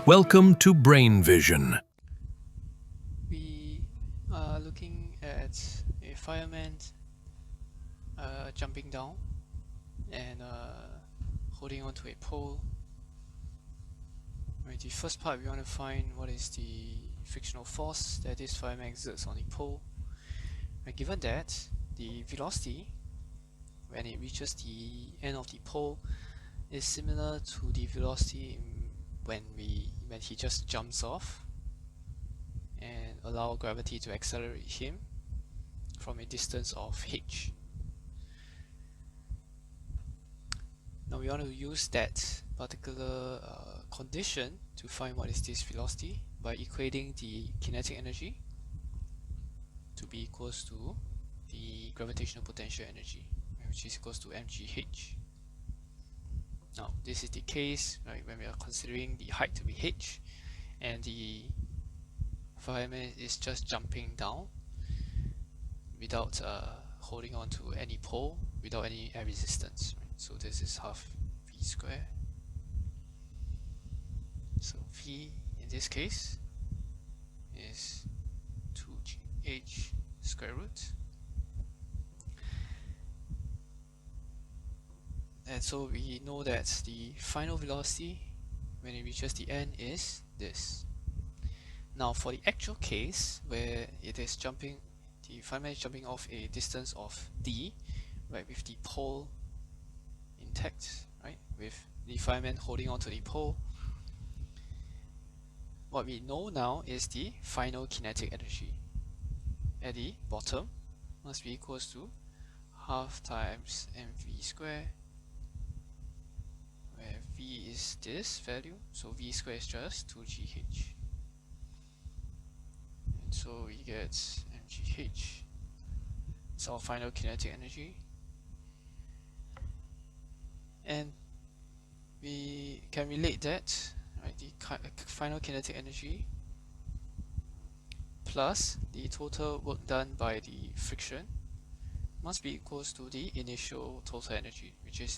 Welcome to Brain Vision. We are looking at a fireman jumping down and holding onto a pole. Right, the first part we want to find what is the frictional force that this fireman exerts on the pole. Right, given that the velocity when it reaches the end of the pole is similar to the velocity when he just jumps off and allow gravity to accelerate him from a distance of h. Now we want to use that particular condition to find what is this velocity by equating the kinetic energy to be equals to the gravitational potential energy, which is equals to mgh. Now this is the case, right, when we are considering the height to be h and the fireman is just jumping down without holding on to any pole, without any air resistance. Right? So this is half v square. So v in this case is 2gh square root. And so we know that the final velocity when it reaches the end is this. Now for the actual case where it is jumping, the fireman is jumping off a distance of d, right, with the pole intact, right, with the fireman holding onto the pole. What we know now is the final kinetic energy at the bottom must be equals to half times mv square, where v is this value, so v square is just 2gh. And so we get mgh. It's our final kinetic energy. And we can relate that, right, the final kinetic energy plus the total work done by the friction must be equals to the initial total energy, which is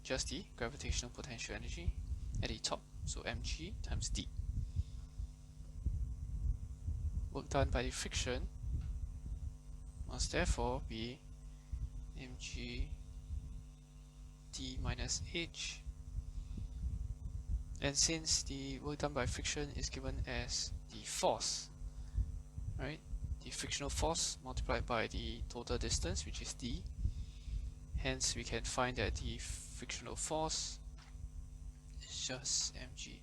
just the gravitational potential energy at the top, so mg times d. Work done by the friction must therefore be mg d minus h, and since the work done by friction is given as the force, right, the frictional force multiplied by the total distance, which is d, hence we can find that the frictional force is just mg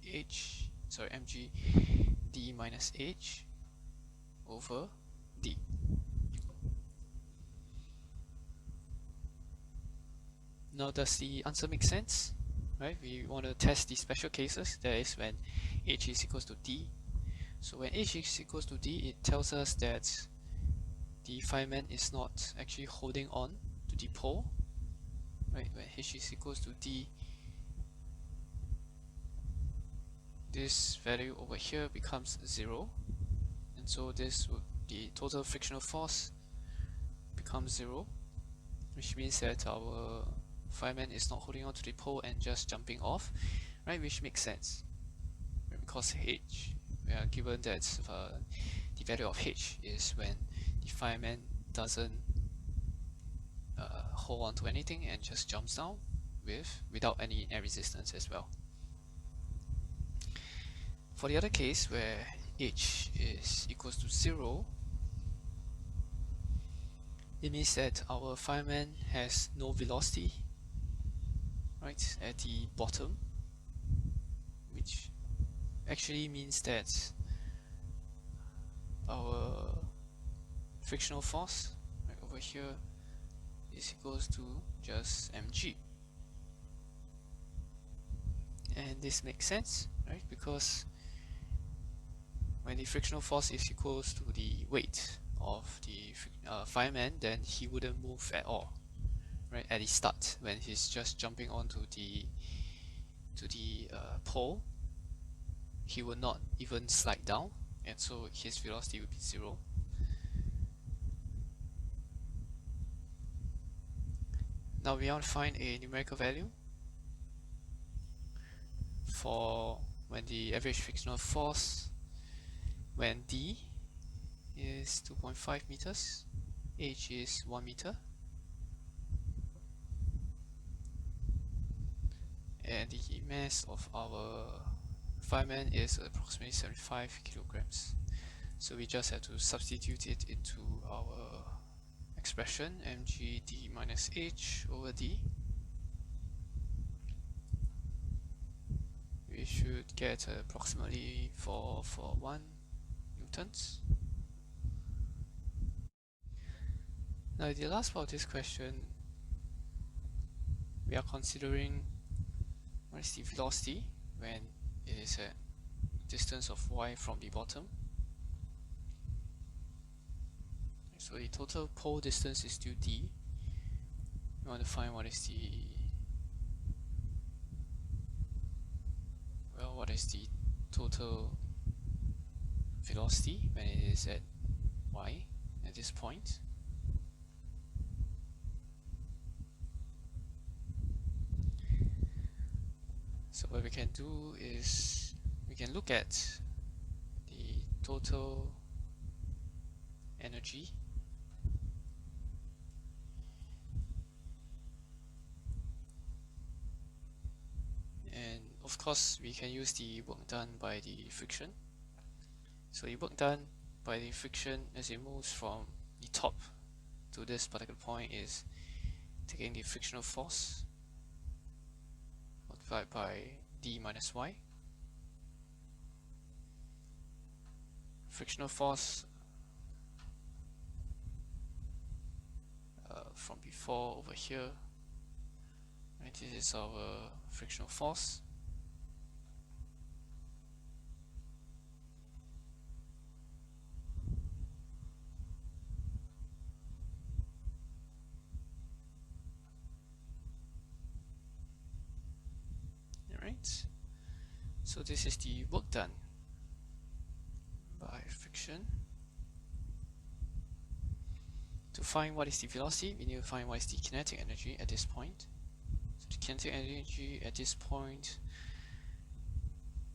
d minus h over d. Now does the answer make sense? Right, we want to test the special cases, that is when h is equals to d. So when h is equals to d, it tells us that the fireman is not actually holding on to the pole. Right, when h is equals to d, this value over here becomes 0, and so this would, the total frictional force becomes 0, which means that our fireman is not holding on to the pole and just jumping off, right, which makes sense, right, because h, we are given that the value of h is when the fireman doesn't hold on to anything and just jumps down without any air resistance as well. For the other case where h is equals to 0, it means that our fireman has no velocity, right, at the bottom, which actually means that our frictional force, right, over here is equals to just mg. And this makes sense, right, because when the frictional force is equals to the weight of the fireman, then he wouldn't move at all, right, at the start when he's just jumping onto the pole. He will not even slide down, and so his velocity would be 0. Now we want to find a numerical value for when the average frictional force when D is 2.5 meters, H is 1 meter, and the mass of our fireman is approximately 75 kilograms. So we just have to substitute it into our expression, mgd minus h over d. We should get approximately 441 newtons. Now, the last part of this question, we are considering what is the velocity when it is at distance of y from the bottom. So the total pole distance is still d. We want to find what is the total velocity when it is at y at this point. So what we can do is we can look at the total energy and of course we can use the work done by the friction. So the work done by the friction as it moves from the top to this particular point is taking the frictional force multiplied by d minus y. Frictional force from before over here, right? This is our frictional force. Alright, so this is the work done by friction. To find what is the velocity, we need to find what is the kinetic energy at this point. So the kinetic energy at this point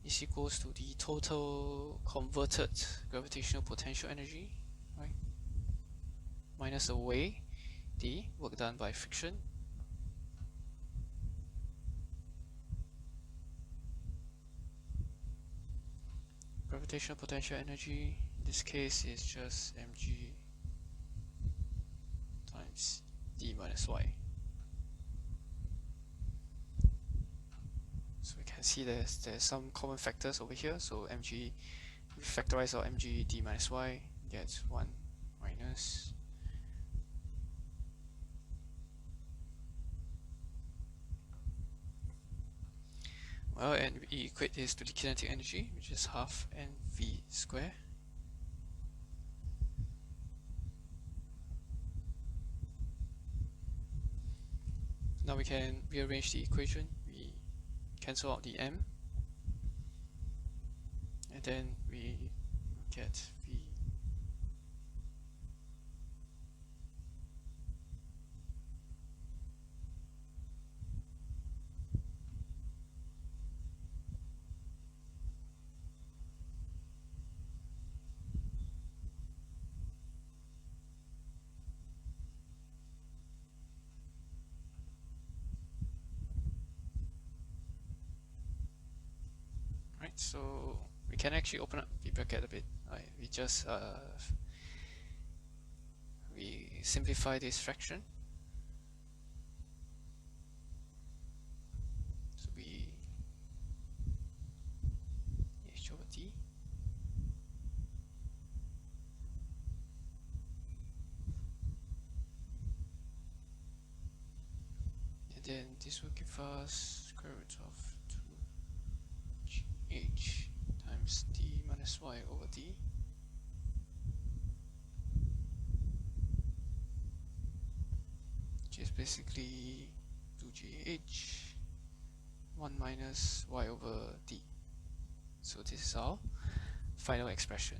is equals to the total converted gravitational potential energy, right? Minus away the work done by friction. Gravitational potential energy in this case is just mg times d minus y. So we can see there's some common factors over here. So mg, we factorize our mg d minus y, gets 1 minus and we equate this to the kinetic energy, which is half mv square. Now we can rearrange the equation. We cancel out the m, and then we get v right. So we can actually open up the bracket a bit. Right? We just we simplify this fraction. So we h over t, and then this will give us square root of 2h times d minus y over d. Which is basically 2gh 1 minus y over d. So this is our final expression.